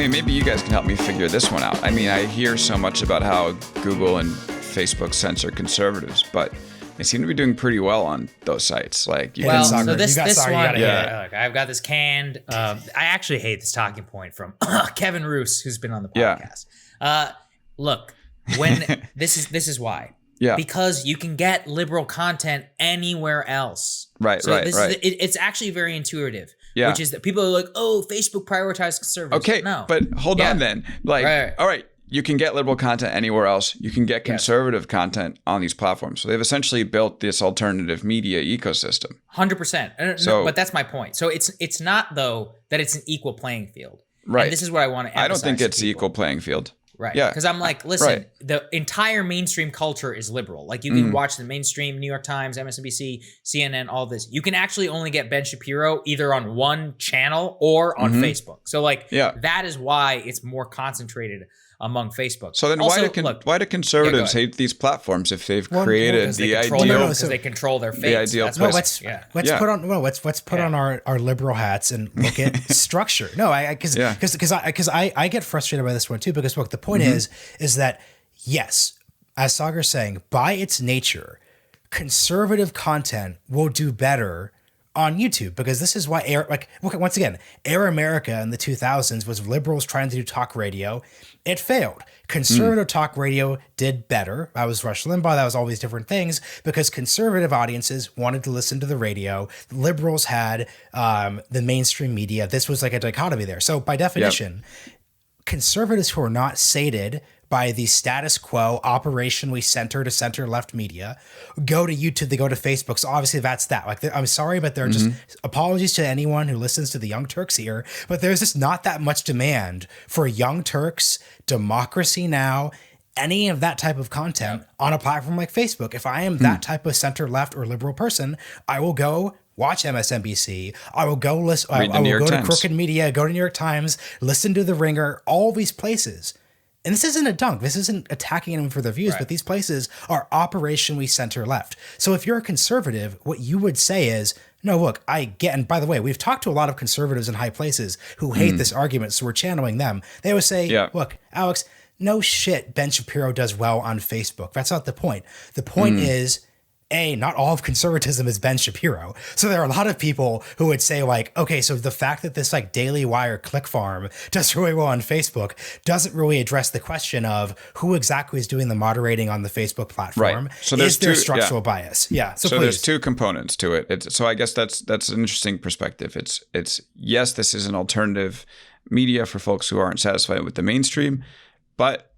mean, maybe you guys can help me figure this one out. I mean, I hear so much about how Google and Facebook censor conservatives, but they seem to be doing pretty well on those sites. Like, so this one, look, I've got this canned. I actually hate this talking point from Kevin Roos, who's been on the podcast. Look, when this is why. Yeah. Because you can get liberal content anywhere else. Right. It's actually very intuitive. Yeah. Which is that people are like, oh, Facebook prioritizes conservatives. Okay. No. But hold on then. Like, all right. You can get liberal content anywhere else. You can get conservative content on these platforms. So they've essentially built this alternative media ecosystem. 100%. But that's my point. So it's not, though, that it's an equal playing field. Right. And this is what I want to emphasize. I don't think it's equal playing field. Right. Yeah. Because I'm like, listen, the entire mainstream culture is liberal. Like you can watch the mainstream New York Times, MSNBC, CNN, all this. You can actually only get Ben Shapiro either on one channel or on Facebook. So that is why it's more concentrated among Facebook. So then also, why do conservatives hate these platforms if they've created the ideal? Because they control their fates. The ideal place. Let's put on our liberal hats and look at structure. No, because I get frustrated by this one too, because look, the point is that yes, as Sagar's saying, by its nature, conservative content will do better on YouTube, because this is why once again, Air America in the 2000s was liberals trying to do talk radio. It failed. Conservative talk radio did better. That was Rush Limbaugh. That was all these different things, because conservative audiences wanted to listen to the radio. Liberals had the mainstream media. This was like a dichotomy there. So by definition, conservatives who are not sated by the status quo operationally center to center left media go to YouTube, they go to Facebook. So obviously that's that. Like, I'm sorry, but they're just apologies to anyone who listens to the Young Turks here, but there's just not that much demand for Young Turks, Democracy Now!, any of that type of content on a platform like Facebook. If I am that type of center left or liberal person, I will go watch MSNBC. I will go listen. I will go to Crooked Media, go to New York Times, listen to The Ringer, all these places. And this isn't a dunk. This isn't attacking anyone for their views, but these places are operationally center left. So if you're a conservative, what you would say is, no, look, I get, and by the way, we've talked to a lot of conservatives in high places who hate this argument, so we're channeling them. They would say, look, Alex, no shit, Ben Shapiro does well on Facebook. That's not the point. The point is, not all of conservatism is Ben Shapiro. So there are a lot of people who would say like, okay, so the fact that this like Daily Wire click farm does really well on Facebook doesn't really address the question of who exactly is doing the moderating on the Facebook platform. Right. So there's structural bias. Yeah. So there's two components to it. So I guess that's an interesting perspective. It's yes, this is an alternative media for folks who aren't satisfied with the mainstream, but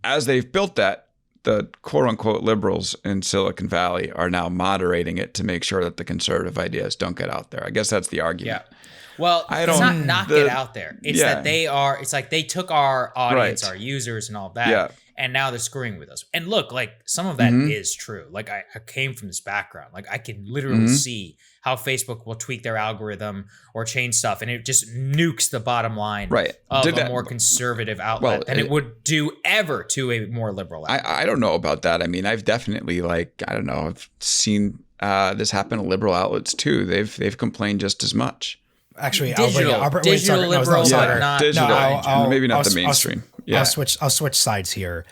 as they've built that, the quote-unquote liberals in Silicon Valley are now moderating it to make sure that the conservative ideas don't get out there. I guess that's the argument. Yeah. Well, it's not get out there. It's that it's like they took our audience, our users and all that, and now they're screwing with us. And look, like some of that is true. Like I came from this background. Like I can literally see how Facebook will tweak their algorithm or change stuff, and it just nukes the bottom line of a more conservative outlet than it would do ever to a more liberal outlet. I don't know about that. I mean, I've definitely I've seen this happen to liberal outlets too. They've complained just as much. Actually, digital liberals are not digital, maybe not the mainstream. I'll switch sides here.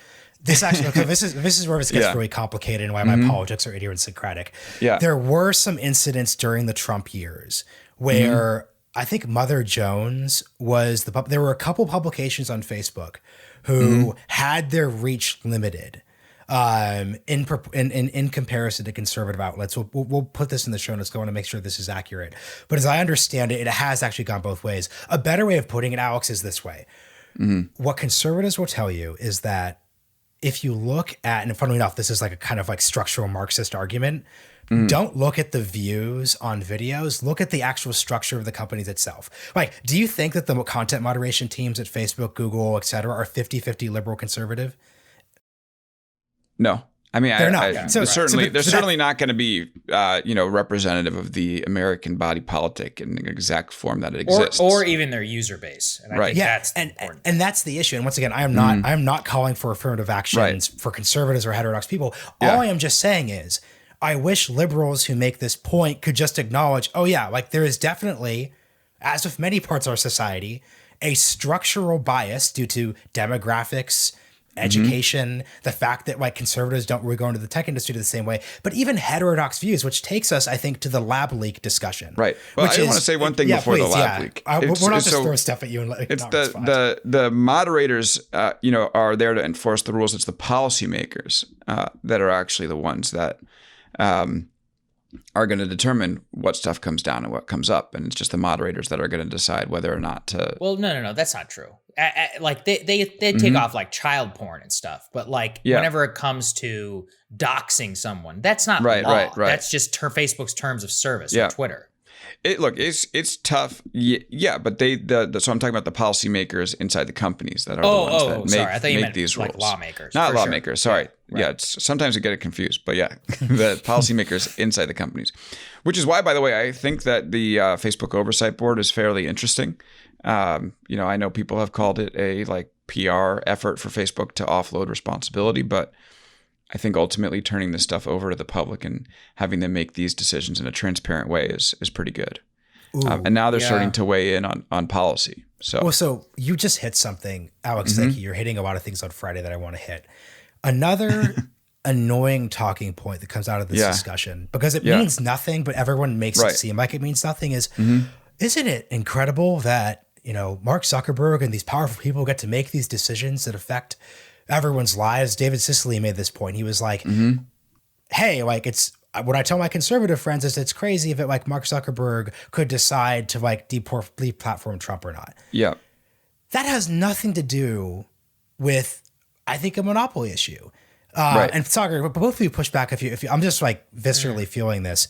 This actually, this is where it gets really complicated and why my politics are idiosyncratic. Yeah. There were some incidents during the Trump years where I think Mother Jones was there were a couple publications on Facebook who had their reach limited in comparison to conservative outlets. We'll put this in the show notes. I want to make sure this is accurate. But as I understand it, it has actually gone both ways. A better way of putting it, Alex, is this way. What conservatives will tell you is that if you look at, and funnily enough, this is like a kind of like structural Marxist argument, don't look at the views on videos, look at the actual structure of the companies itself. Like, do you think that the content moderation teams at Facebook, Google, et cetera, are 50-50 liberal conservative? No. I mean, they're not. They're certainly not going to be, representative of the American body politic in the exact form that it exists, or even their user base. And I think that's important. And that's the issue. And once again, I am not calling for affirmative actions for conservatives or heterodox people. All I am just saying is, I wish liberals who make this point could just acknowledge, like there is definitely, as with many parts of our society, a structural bias due to demographics, education, the fact that like conservatives don't really go into the tech industry the same way, but even heterodox views, which takes us, I think, to the lab leak discussion. Right. Well, I want to say one thing before the lab leak. We're not just throwing stuff at you and it's the moderators, are there to enforce the rules. It's the policymakers that are actually the ones that are going to determine what stuff comes down and what comes up, and it's just the moderators that are going to decide whether or not to. Well, no, that's not true. Like they take off like child porn and stuff, but like whenever it comes to doxing someone, that's not law. Right. That's just Facebook's terms of service or Twitter. It's tough. Yeah, but so I'm talking about the policymakers inside the companies that are the ones that make these rules. Like lawmakers. Not lawmakers, sorry. Right. Yeah, sometimes I get it confused, but yeah, the policymakers inside the companies. Which is why, by the way, I think that the Facebook Oversight Board is fairly interesting. I know people have called it a like PR effort for Facebook to offload responsibility, but I think ultimately turning this stuff over to the public and having them make these decisions in a transparent way is pretty good. And now they're starting to weigh in on policy. So you just hit something, Alex. Thank you. You're hitting a lot of things on Friday that I want to hit. Another annoying talking point that comes out of this discussion, because it means nothing, but everyone makes it seem like it means nothing, is isn't it incredible that, Mark Zuckerberg and these powerful people get to make these decisions that affect everyone's lives? David Cicely made this point. He was like, hey, like it's what I tell my conservative friends is it's crazy if like Mark Zuckerberg could decide to like deplatform Trump or not. Yeah. That has nothing to do with, I think, a monopoly issue. And Sagar, but both of you push back if you I'm just like viscerally feeling this.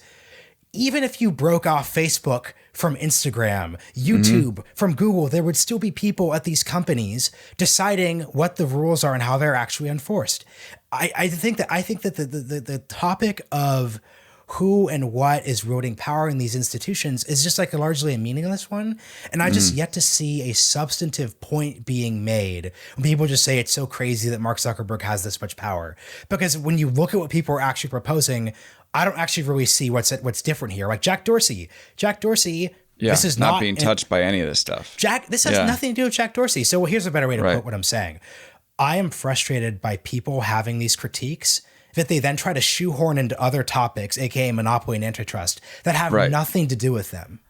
Even if you broke off Facebook from Instagram, YouTube from Google, there would still be people at these companies deciding what the rules are and how they're actually enforced. I think that the topic of who and what is wielding power in these institutions is just like largely a meaningless one. And I just yet to see a substantive point being made when people just say it's so crazy that Mark Zuckerberg has this much power. Because when you look at what people are actually proposing, I don't actually really see what's different here. Like Jack Dorsey, this is not being touched by any of this stuff. This has nothing to do with Jack Dorsey. So here's a better way to put what I'm saying. I am frustrated by people having these critiques that they then try to shoehorn into other topics, aka monopoly and antitrust, that have nothing to do with them.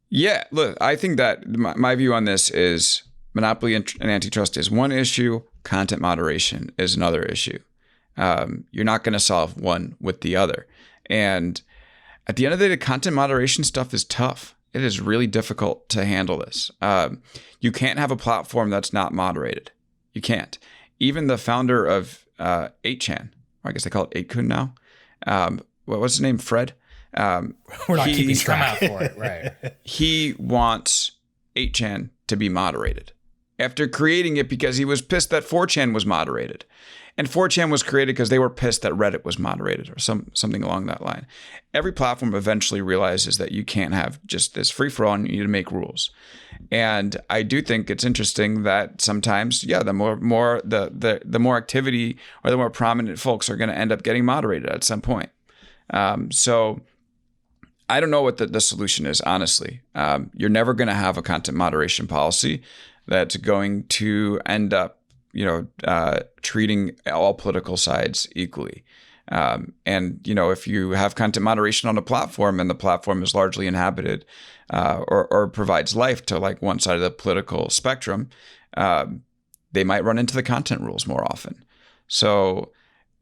Yeah, look, I think that my view on this is monopoly and antitrust is one issue, content moderation is another issue. You're not going to solve one with the other. And at the end of the day, the content moderation stuff is tough. It is really difficult to handle this. You can't have a platform that's not moderated. You can't. Even the founder of 8chan, or I guess they call it 8kun now. What's his name? Fred? We're not keeping track. Come out for it, right? He wants 8chan to be moderated after creating it because he was pissed that 4chan was moderated. And 4chan was created because they were pissed that Reddit was moderated or something along that line. Every platform eventually realizes that you can't have just this free-for-all and you need to make rules. And I do think it's interesting that sometimes, the more activity or the more prominent folks are going to end up getting moderated at some point. So I don't know what the solution is, honestly. You're never going to have a content moderation policy that's going to end up treating all political sides equally. And if you have content moderation on a platform and the platform is largely inhabited or provides life to like one side of the political spectrum, they might run into the content rules more often. So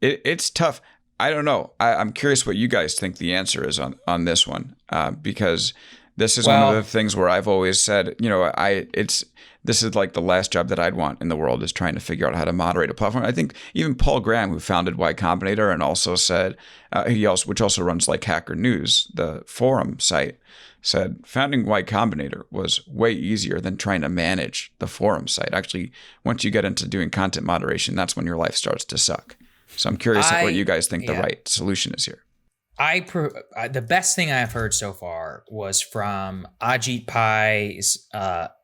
it's tough. I don't know. I'm curious what you guys think the answer is on this one, because this is one of the things where I've always said, this is like the last job that I'd want in the world is trying to figure out how to moderate a platform. I think even Paul Graham, who founded Y Combinator and also said, which also runs like Hacker News, the forum site, said founding Y Combinator was way easier than trying to manage the forum site. Actually, once you get into doing content moderation, that's when your life starts to suck. So I'm curious what you guys think the right solution is here. The best thing I've heard so far was from Ajit Pai's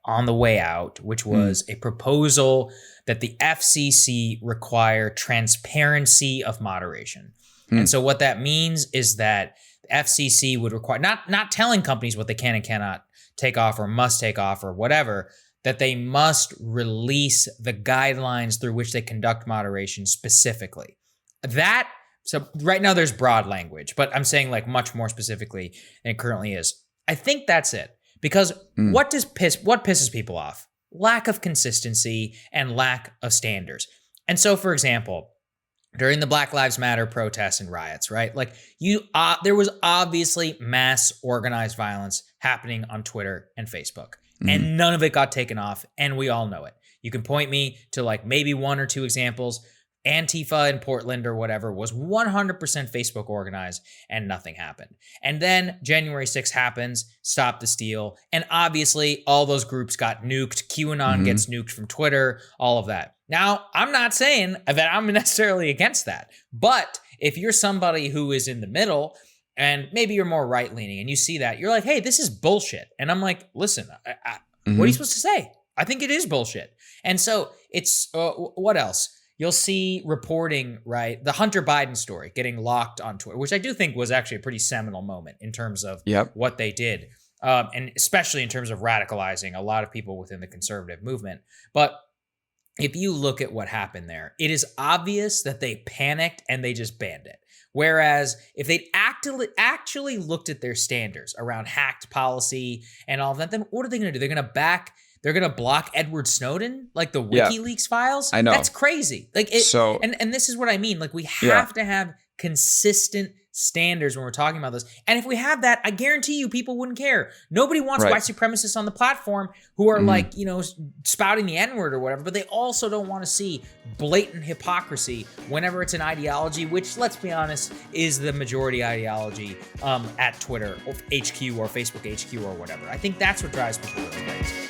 On the Way Out, which was a proposal that the FCC require transparency of moderation. And so what that means is that the FCC would require not telling companies what they can and cannot take off or must take off or whatever, that they must release the guidelines through which they conduct moderation specifically. So right now there's broad language, but I'm saying like much more specifically than it currently is. I think that's it. Because what pisses people off? Lack of consistency and lack of standards. And so, for example, during the Black Lives Matter protests and riots, right? Like there was obviously mass organized violence happening on Twitter and Facebook, and none of it got taken off, and we all know it. You can point me to like maybe one or two examples. Antifa in Portland or whatever was 100% Facebook organized and nothing happened. And then January 6th happens, Stop the Steal, and obviously all those groups got nuked. QAnon gets nuked from Twitter, all of that. Now, I'm not saying that I'm necessarily against that, but if you're somebody who is in the middle and maybe you're more right-leaning and you see that, you're like, hey, this is bullshit. And I'm like, listen, what are you supposed to say? I think it is bullshit. And so it's, what else? You'll see reporting, right? The Hunter Biden story getting locked on Twitter, which I do think was actually a pretty seminal moment in terms of what they did. And especially in terms of radicalizing a lot of people within the conservative movement. But if you look at what happened there, it is obvious that they panicked and they just banned it. Whereas if they'd actually looked at their standards around hacked policy and all of that, then what are they going to do? They're going to block Edward Snowden, like the WikiLeaks files. I know. That's crazy. Like and this is what I mean. Like we have to have consistent standards when we're talking about this. And if we have that, I guarantee you people wouldn't care. Nobody wants white supremacists on the platform who are like, spouting the N-word or whatever, but they also don't want to see blatant hypocrisy whenever it's an ideology, which, let's be honest, is the majority ideology at Twitter or HQ or Facebook HQ or whatever. I think that's what drives people crazy.